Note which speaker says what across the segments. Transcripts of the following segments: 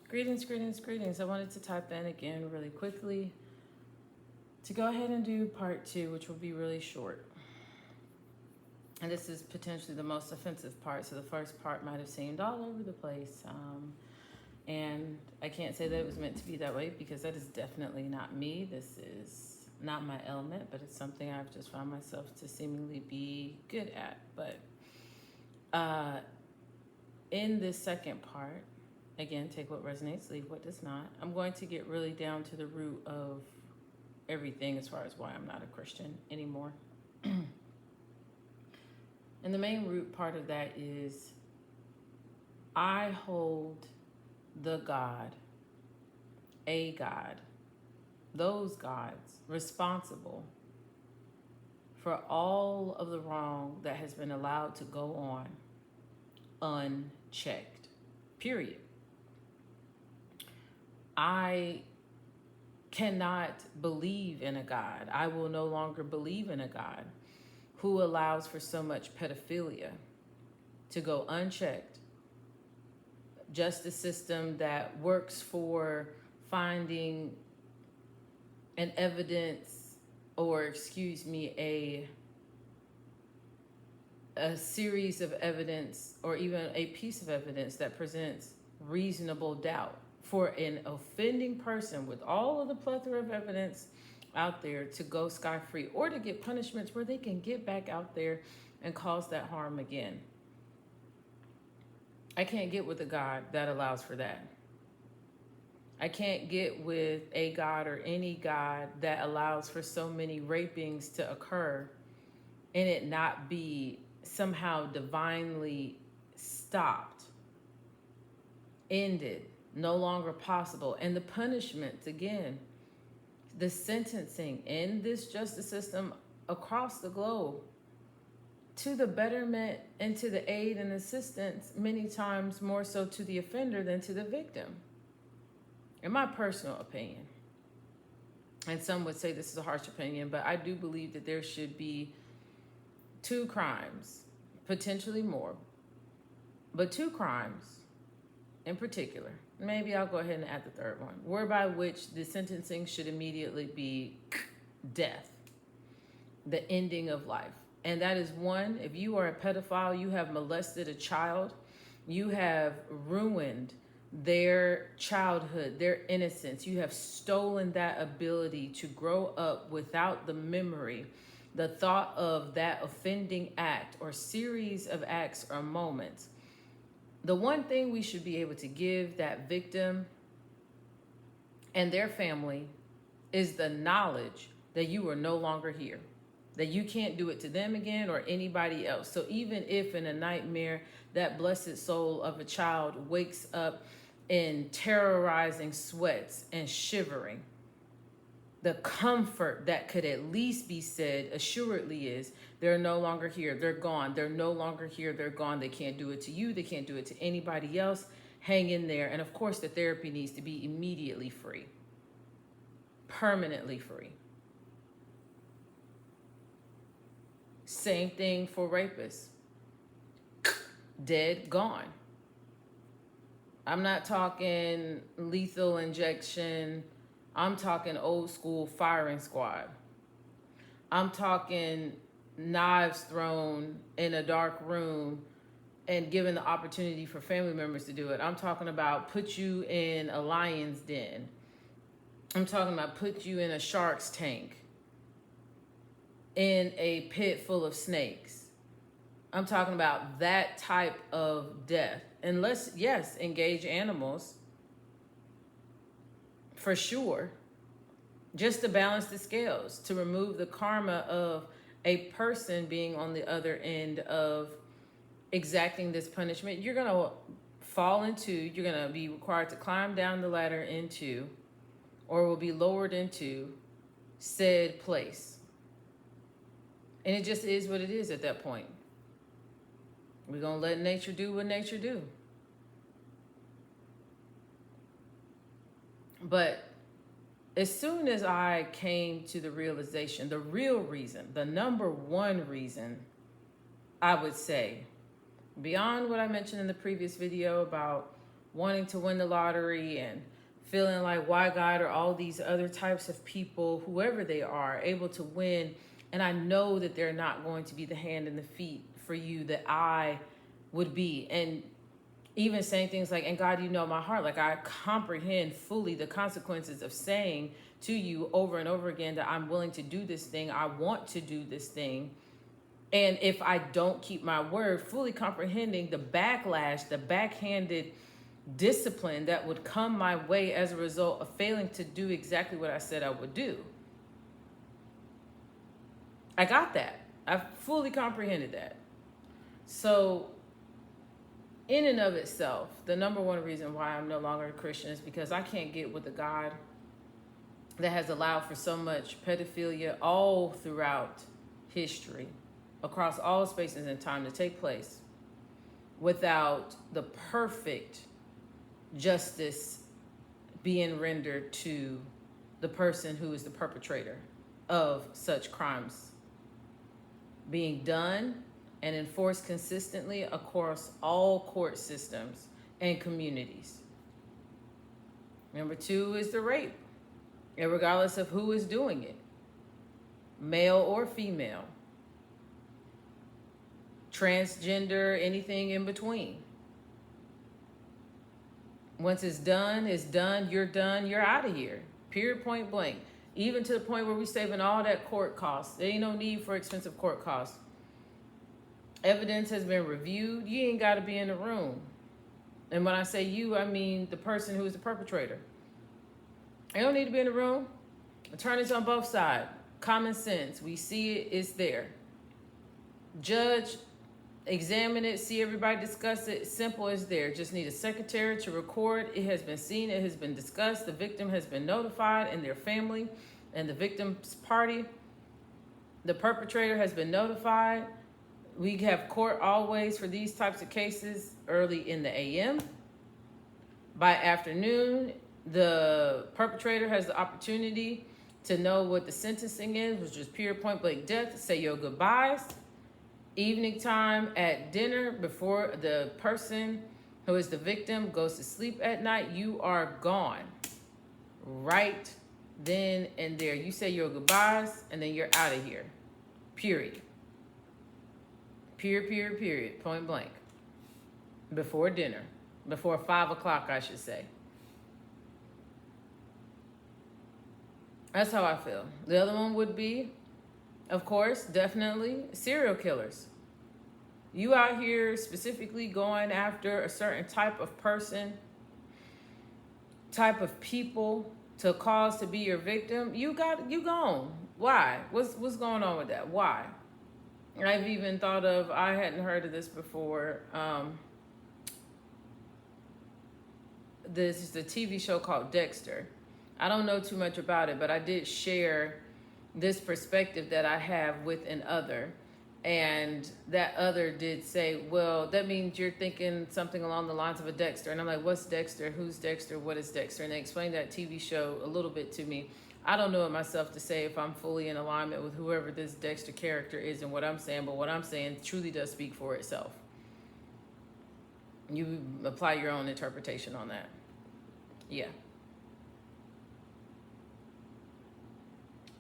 Speaker 1: Greetings, greetings, greetings. I wanted to type in again really quickly to go ahead and do part 2, which will be really short. And this is potentially the most offensive part. So the first part might have seemed all over the place. And I can't say that it was meant to be that way because that is definitely not me. This is not my element, but it's something I've just found myself to seemingly be good at. But in this second part, again, take what resonates, leave what does not. I'm going to get really down to the root of everything as far as why I'm not a Christian anymore. And the main root part of that is I hold the God, a God, those gods responsible for all of the wrong that has been allowed to go on unchecked, period. I cannot believe in a God. I will no longer believe in a God who allows for so much pedophilia to go unchecked. Justice system that works for finding an evidence, or excuse me, a series of evidence, or even a piece of evidence that presents reasonable doubt for an offending person with all of the plethora of evidence out there to go scot-free or to get punishments where they can get back out there and cause that harm again. I can't get with a God that allows for that. I can't get with a God or any God that allows for so many rapings to occur and it not be somehow divinely stopped, ended, no longer possible. And the punishments, again, the sentencing in this justice system across the globe to the betterment and to the aid and assistance, many times more so to the offender than to the victim, in my personal opinion. And some would say this is a harsh opinion, but I do believe that there should be 2 crimes, potentially more, but 2 crimes in particular. Maybe I'll go ahead and add the 3rd one, whereby which the sentencing should immediately be death, the ending of life. And that is 1, if you are a pedophile, you have molested a child, you have ruined their childhood, their innocence. You have stolen that ability to grow up without the memory, the thought of that offending act or series of acts or moments. The one thing we should be able to give that victim and their family is the knowledge that you are no longer here, that you can't do it to them again or anybody else. So even if in a nightmare that blessed soul of a child wakes up in terrorizing sweats and shivering, the comfort that could at least be said assuredly is they're no longer here, they're gone, they're no longer here, they're gone. They can't do it to you, they can't do it to anybody else. Hang in there. And of course the therapy needs to be immediately free, permanently free. Same thing for rapists. Dead, gone. I'm not talking lethal injection. I'm talking old school firing squad. I'm talking knives thrown in a dark room and given the opportunity for family members to do it. I'm talking about put you in a lion's den. I'm talking about put you in a shark's tank, in a pit full of snakes. I'm talking about that type of death. And let's, yes, engage animals for sure, just to balance the scales, to remove the karma of a person being on the other end of exacting this punishment. You're going to fall into, you're going to be required to climb down the ladder into, or will be lowered into said place. And it just is what it is at that point. We're going to let nature do what nature do. But as soon as I came to the realization, the real reason, the number 1 reason, I would say, beyond what I mentioned in the previous video about wanting to win the lottery and feeling like why God or all these other types of people, whoever they are, able to win. And I know that they're not going to be the hand and the feet for you that I would be. And even saying things like, and God, you know my heart. Like, I comprehend fully the consequences of saying to you over and over again that I'm willing to do this thing. I want to do this thing. And if I don't keep my word, fully comprehending the backlash, the backhanded discipline that would come my way as a result of failing to do exactly what I said I would do. I got that. I fully comprehended that. So in and of itself, the number one reason why I'm no longer a Christian is because I can't get with a God that has allowed for so much pedophilia all throughout history, across all spaces and time, to take place without the perfect justice being rendered to the person who is the perpetrator of such crimes, being done and enforced consistently across all court systems and communities. Number two is the rape, and regardless of who is doing it, male or female, transgender, anything in between. Once it's done, you're out of here. Period, point blank. Even to the point where we're saving all that court costs. There ain't no need for expensive court costs. Evidence has been reviewed. You ain't got to be in the room. And when I say you, I mean the person who is the perpetrator. They don't need to be in the room. Attorneys on both sides. Common sense. We see it, it's there. Judge, examine it, see everybody discuss it. Simple as there. Just need a secretary to record. It has been seen, it has been discussed. The victim has been notified, and their family and the victim's party. The perpetrator has been notified. We have court always for these types of cases early in the AM. By afternoon, the perpetrator has the opportunity to know what the sentencing is, which is pure point blank death. Say your goodbyes. Evening time at dinner, before the person who is the victim goes to sleep at night, you are gone. Right then and there. You say your goodbyes, and then you're out of here. Period. Period. Point blank. Before dinner. Before 5 o'clock, I should say. That's how I feel. The other one would be, of course, definitely serial killers. You out here specifically going after a certain type of person, type of people to cause to be your victim. You gone. Why? What's going on with that? Why? I've even thought of, I hadn't heard of this before. This is a TV show called Dexter. I don't know too much about it, but I did share this perspective that I have with an other. And that other did say, well, that means you're thinking something along the lines of a Dexter. And I'm like, what's Dexter? Who's Dexter? What is Dexter? And they explained that TV show a little bit to me. I don't know it myself to say if I'm fully in alignment with whoever this Dexter character is and what I'm saying, but what I'm saying truly does speak for itself. You apply your own interpretation on that. Yeah.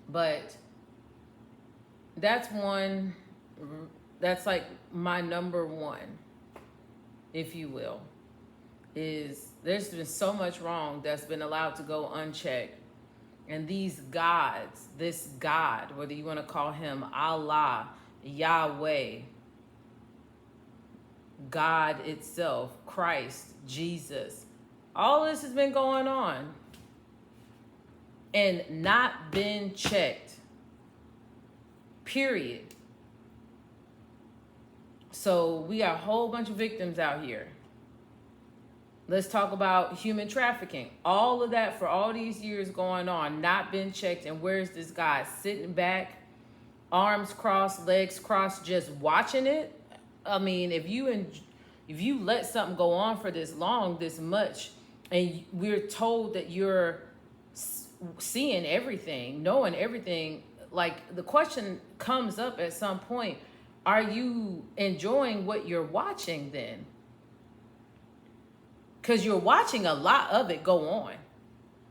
Speaker 1: But that's like my number one, if you will, is there's been so much wrong that's been allowed to go unchecked. And these gods, this God, whether you want to call him Allah, Yahweh, God itself, Christ, Jesus, all this has been going on and not been checked. Period. So we got a whole bunch of victims out here. Let's talk about human trafficking. All of that for all these years going on, not been checked. And where's this guy sitting back, arms crossed, legs crossed, just watching it? I mean, if you let something go on for this long, this much, and we're told that you're seeing everything, knowing everything, like the question comes up at some point, are you enjoying what you're watching then? because you're watching a lot of it go on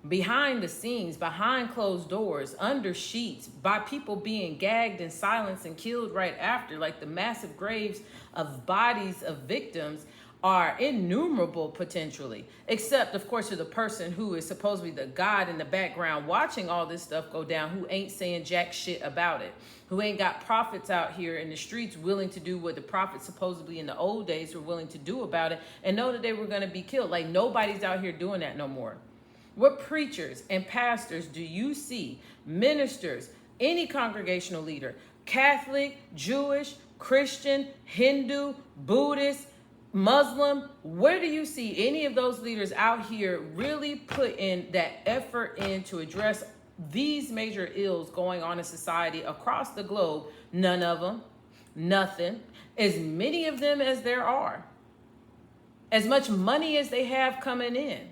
Speaker 1: behind the scenes, behind closed doors, under sheets, by people being gagged and silenced and killed right after. Like, the massive graves of bodies of victims are innumerable potentially, except of course to the person who is supposedly the God in the background watching all this stuff go down, who ain't saying jack shit about it, who ain't got prophets out here in the streets willing to do what the prophets supposedly in the old days were willing to do about it, and know that they were going to be killed. Like, nobody's out here doing that no more. What preachers and pastors do you see, ministers, any congregational leader, Catholic, Jewish, Christian, Hindu, Buddhist, Muslim, where do you see any of those leaders out here really put in that effort in to address these major ills going on in society across the globe? None of them. Nothing. As many of them as there are. As much money as they have coming in.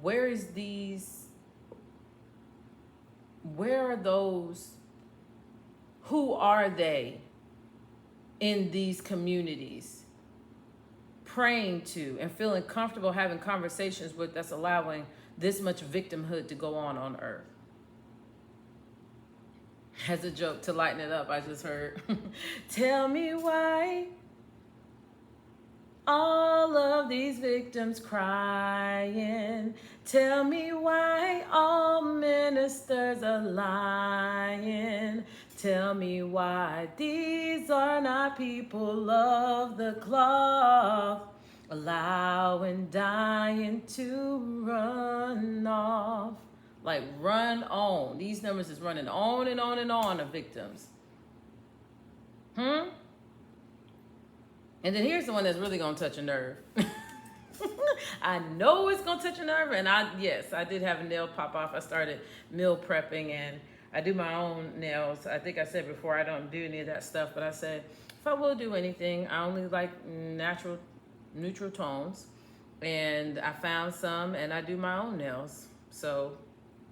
Speaker 1: Where are those? Who are they in these communities praying to and feeling comfortable having conversations with, that's allowing this much victimhood to go on earth? As a joke to lighten it up, I just heard, tell me why all of these victims crying. Tell me why all ministers are lying. Tell me why these are not people of the cloth, allowing dying to run off. Like, run on. These numbers is running on and on and on of victims. And then here's the one that's really gonna touch a nerve. I know it's gonna touch a nerve, and I did have a nail pop off. I started meal prepping, and I do my own nails. I think I said before I don't do any of that stuff, but I said if I will do anything, I only like neutral tones, and I found some, and I do my own nails. So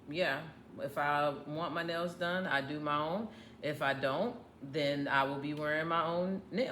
Speaker 1: yeah, if I want my nails done, I do my own. If I don't, then I will be wearing my own nails.